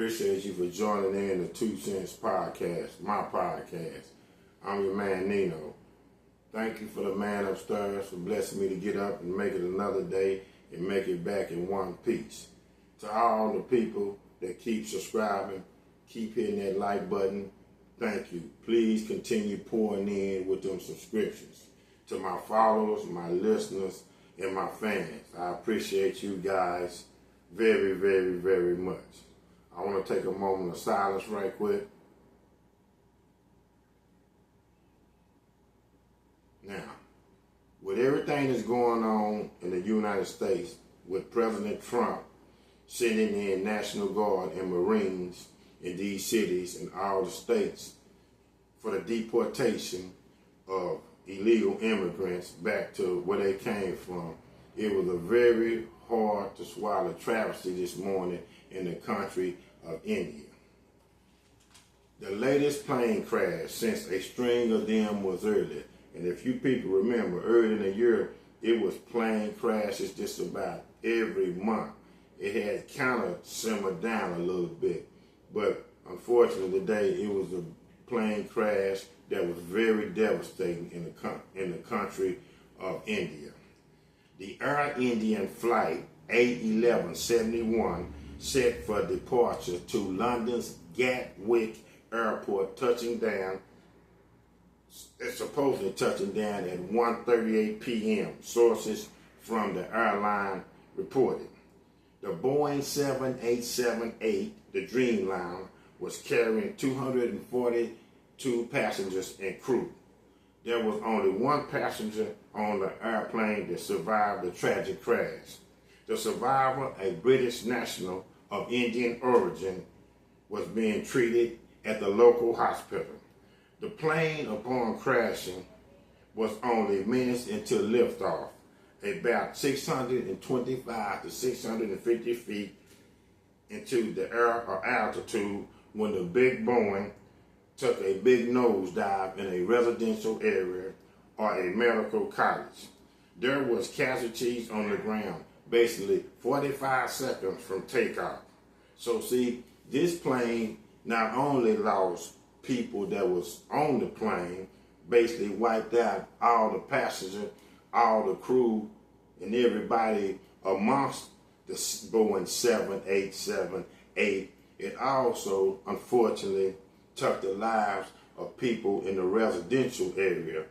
Appreciate you for joining in the 2 Cents Podcast, my podcast. I'm your man, Nino. Thank you for the man upstairs for blessing me to get up and make it another day and make it back in one piece. To all the people that keep subscribing, keep hitting that like button, thank you. Please continue pouring in with them subscriptions. To my followers, my listeners, and my fans, I appreciate you guys very, very, very much. I want to take a moment of silence right quick. Now, with everything that's going on in the United States, with President Trump sending in National Guard and Marines in these cities and all the states for the deportation of illegal immigrants back to where they came from, it was a very hard to swallow travesty this morning in the country of India. The latest plane crash since a string of them was early. And if you people remember, early in the year, it was plane crashes just about every month. It had kind of simmered down a little bit. But unfortunately today, it was a plane crash that was very devastating in the country of India. The Air Indian flight A1171 set for departure to London's Gatwick Airport, touching down. It's supposedly touching down at 1:38 p.m. Sources from the airline reported. The Boeing 7878, the Dreamliner, was carrying 242 passengers and crew. There was only one passenger on the airplane that survived the tragic crash. The survivor, a British national of Indian origin, was being treated at the local hospital. The plane, upon crashing, was only minutes into liftoff, about 625 to 650 feet into the air or altitude, when the big Boeing took a big nosedive in a residential area or a medical college. There was casualties on the ground, basically 45 seconds from takeoff. So see, this plane not only lost people that was on the plane, basically wiped out all the passengers, all the crew, and everybody amongst the Boeing 7878. It also, unfortunately, took the lives of people in the residential area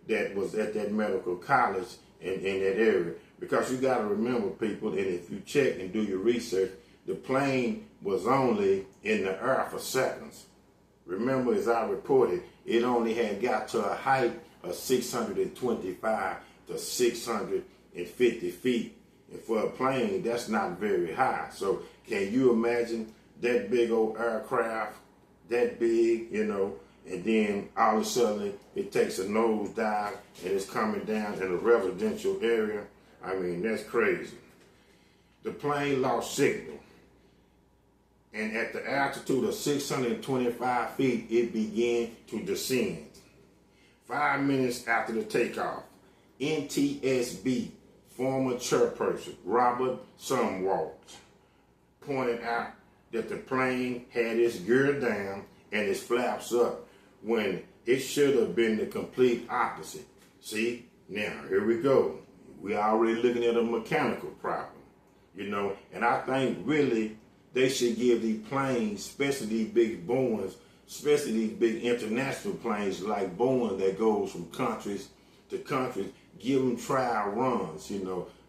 that was at that medical college in that area. Because you got to remember, people, and if you check and do your research, the plane was only in the air for seconds. Remember, as I reported, it only had got to a height of 625 to 650 feet. And for a plane, that's not very high. So can you imagine that big old aircraft, that big, and then all of a sudden it takes a nosedive and it's coming down in a residential area? I mean, that's crazy. The plane lost signal. And at the altitude of 625 feet, it began to descend. 5 minutes after the takeoff, NTSB former chairperson Robert Sumwalt pointed out that the plane had its gear down and its flaps up when it should have been the complete opposite. See, now here we go. We already looking at a mechanical problem, and I think really they should give these planes, especially these big Boeings, especially these big international planes like Boeing that goes from countries to countries, give them trial runs,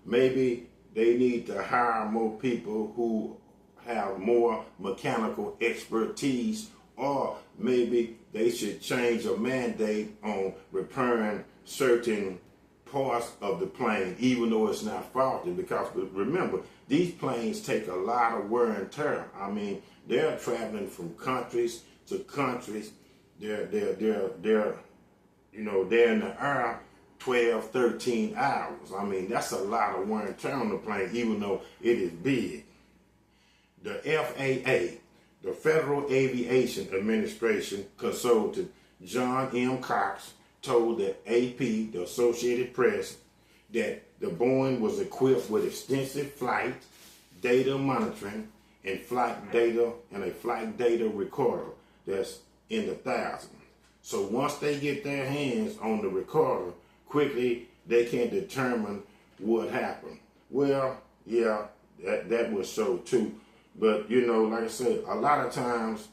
Maybe they need to hire more people who have more mechanical expertise, or maybe they should change a mandate on repairing certain parts of the plane, even though it's not faulty. Because remember, these planes take a lot of wear and tear. I mean, they're traveling from countries to countries. They're in the air 12, 13 hours. I mean, that's a lot of wear and tear on the plane, even though it is big. The FAA, the Federal Aviation Administration consultant John M. Cox told the AP, the Associated Press, that the Boeing was equipped with extensive flight, data monitoring, and flight data and a flight data recorder that's in the thousands. So once they get their hands on the recorder, quickly they can determine what happened. Well, yeah, that was so too. But, you know, like I said, a lot of times,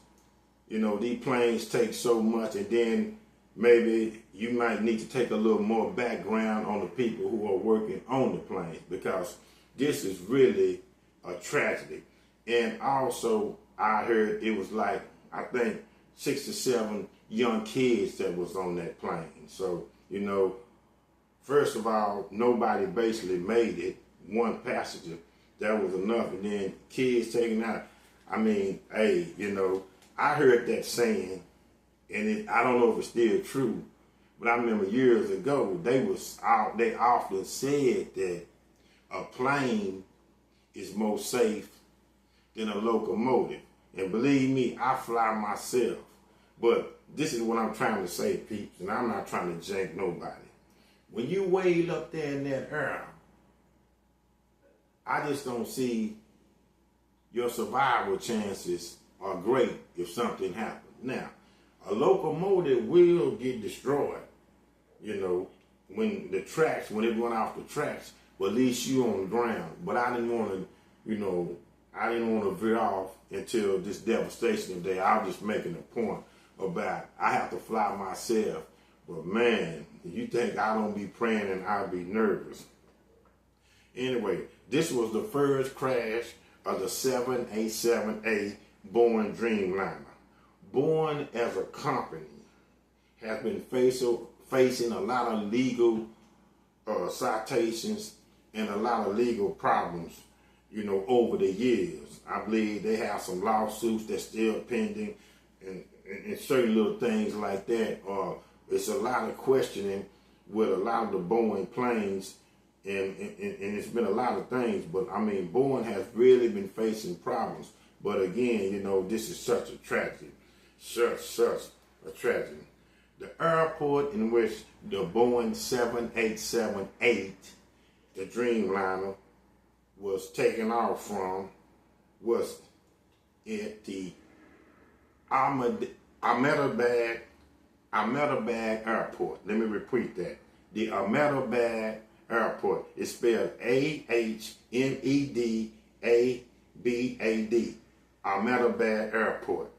you know, these planes take so much, and then maybe you might need to take a little more background on the people who are working on the planes, because this is really a tragedy. And also, I heard it was like, I think, 6 or 7 young kids that was on that plane. So, you know, first of all, nobody basically made it. One passenger, that was enough. And then kids taken out. I mean, hey, you know, I heard that saying, and I don't know if it's still true, but I remember years ago, they often said that a plane is more safe than a locomotive. And believe me, I fly myself. But this is what I'm trying to say, peeps, and I'm not trying to jank nobody. When you way up there in that air, I just don't see your survival chances are great if something happens. Now, a locomotive will get destroyed, you know, when it run off the tracks, but at least you on the ground. But I didn't want to, you know, veer off until this devastation day. I was just making a point about I have to fly myself. But man, you think I don't be praying and I'll be nervous. Anyway, this was the first crash of the 787A Boeing Dreamliner. Boeing as a company has been facing a lot of legal citations and a lot of legal problems, you know, over the years. I believe they have some lawsuits that's still pending and certain little things like that. It's a lot of questioning with a lot of the Boeing planes, and it's been a lot of things, but I mean, Boeing has really been facing problems. But again, you know, this is such a tragedy. Such a tragedy. The airport in which the Boeing 787-8, the Dreamliner, was taken off from was at the Ahmedabad Airport. Let me repeat that. The Ahmedabad Airport is spelled Ahmedabad. Ahmedabad Airport.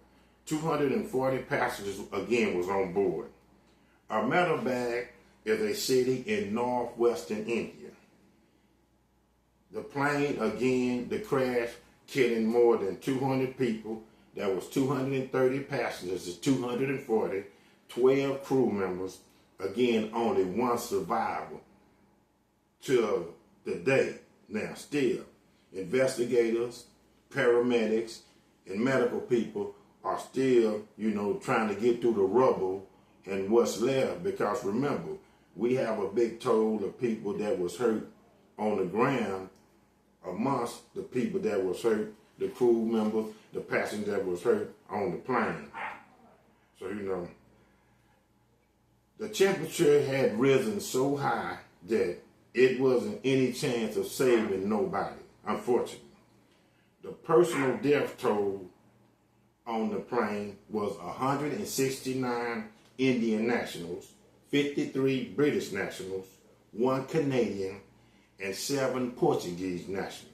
240 passengers again was on board. Ahmedabad is a city in northwestern India. The plane, again, the crash, killing more than 200 people. There was 230 passengers, it's 240, 12 crew members. Again, only one survivor till the day. Now, still, investigators, paramedics, and medical people are still, you know, trying to get through the rubble and what's left. Because remember, we have a big toll of people that was hurt on the ground amongst the people that was hurt, the crew members, the passenger that was hurt on the plane. So, you know, the temperature had risen so high that it wasn't any chance of saving nobody, unfortunately. The personal death toll on the plane was 169 Indian nationals, 53 British nationals, 1 Canadian, and 7 Portuguese nationals.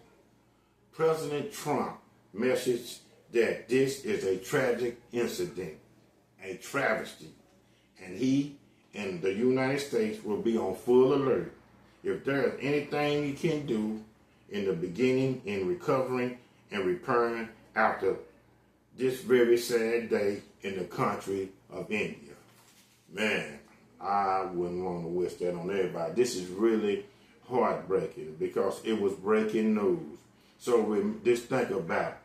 President Trump messaged that this is a tragic incident, a travesty, and he and the United States will be on full alert. If there is anything he can do in the beginning in recovering and repairing after this very sad day in the country of India. Man, I wouldn't want to wish that on everybody. This is really heartbreaking because it was breaking news. So just think about it.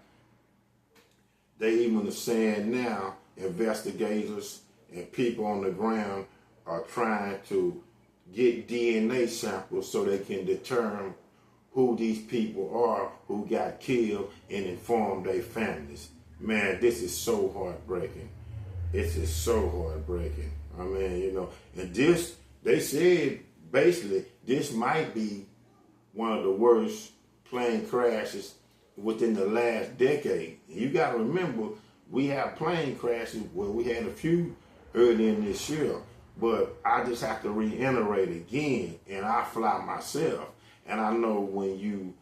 They even are saying now, investigators and people on the ground are trying to get DNA samples so they can determine who these people are who got killed and inform their families. Man, this is so heartbreaking. This is so heartbreaking. I mean, you know, and this, they said, basically, this might be one of the worst plane crashes within the last decade. You got to remember, we have plane crashes. Well, we had a few early in this year, but I just have to reiterate again, and I fly myself. And I know when you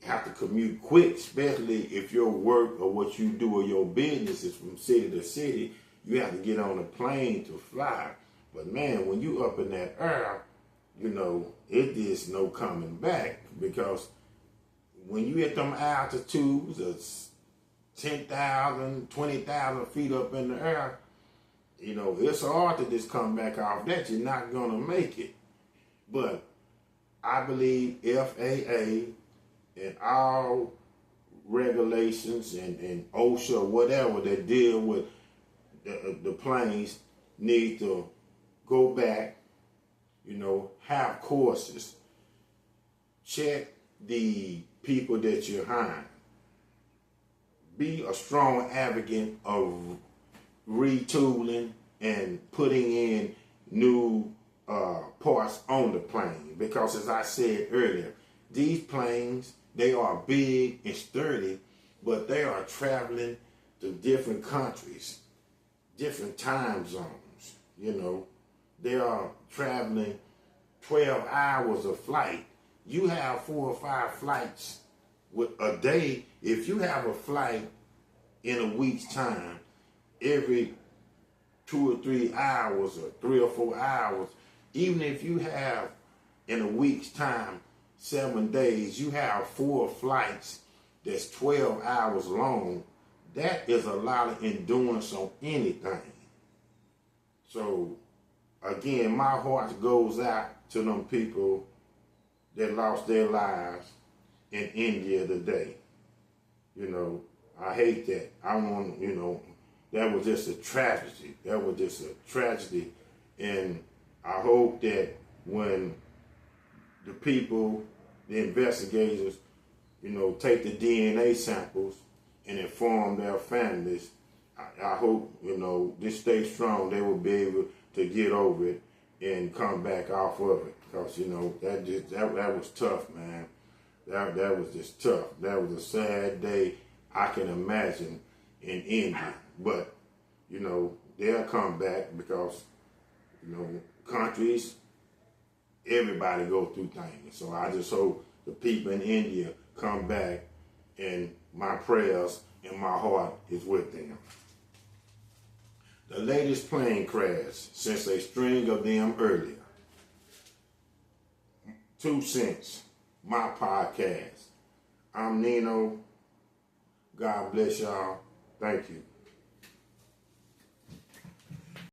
have to commute quick, especially if your work or what you do or your business is from city to city, you have to get on a plane to fly. But man, when you up in that air, you know, it is no coming back, because when you hit them altitudes of 10,000, 20,000 feet up in the air, you know, it's hard to just come back off that. You're not going to make it. But I believe FAA and all regulations and OSHA, whatever that deal with the planes, need to go back, you know, have courses, check the people that you're hiring, be a strong advocate of retooling and putting in new parts on the plane, because as I said earlier, these planes, they are big and sturdy, but they are traveling to different countries, different time zones. You know, they are traveling 12 hours of flight. You have 4 or 5 flights with a day. If you have a flight in a week's time, every 2 or 3 hours or 3 or 4 hours, even if you have in a week's time 7 days, you have 4 flights that's 12 hours long. That is a lot of endurance on anything. So again, my heart goes out to them people that lost their lives in India today. You know, I hate that. I want, you know, that was just a tragedy. That was just a tragedy. And I hope that when the people, the investigators, you know, take the DNA samples and inform their families, I hope, you know, this stays strong. They will be able to get over it and come back off of it. Because, you know, that was tough, man. That was just tough. That was a sad day I can imagine in India. But, you know, they'll come back because, you know, countries, everybody go through things. So I just hope the people in India come back, and my prayers and my heart is with them. The latest plane crash since a string of them earlier. 2 cents, my podcast. I'm Nino. God bless y'all. Thank you.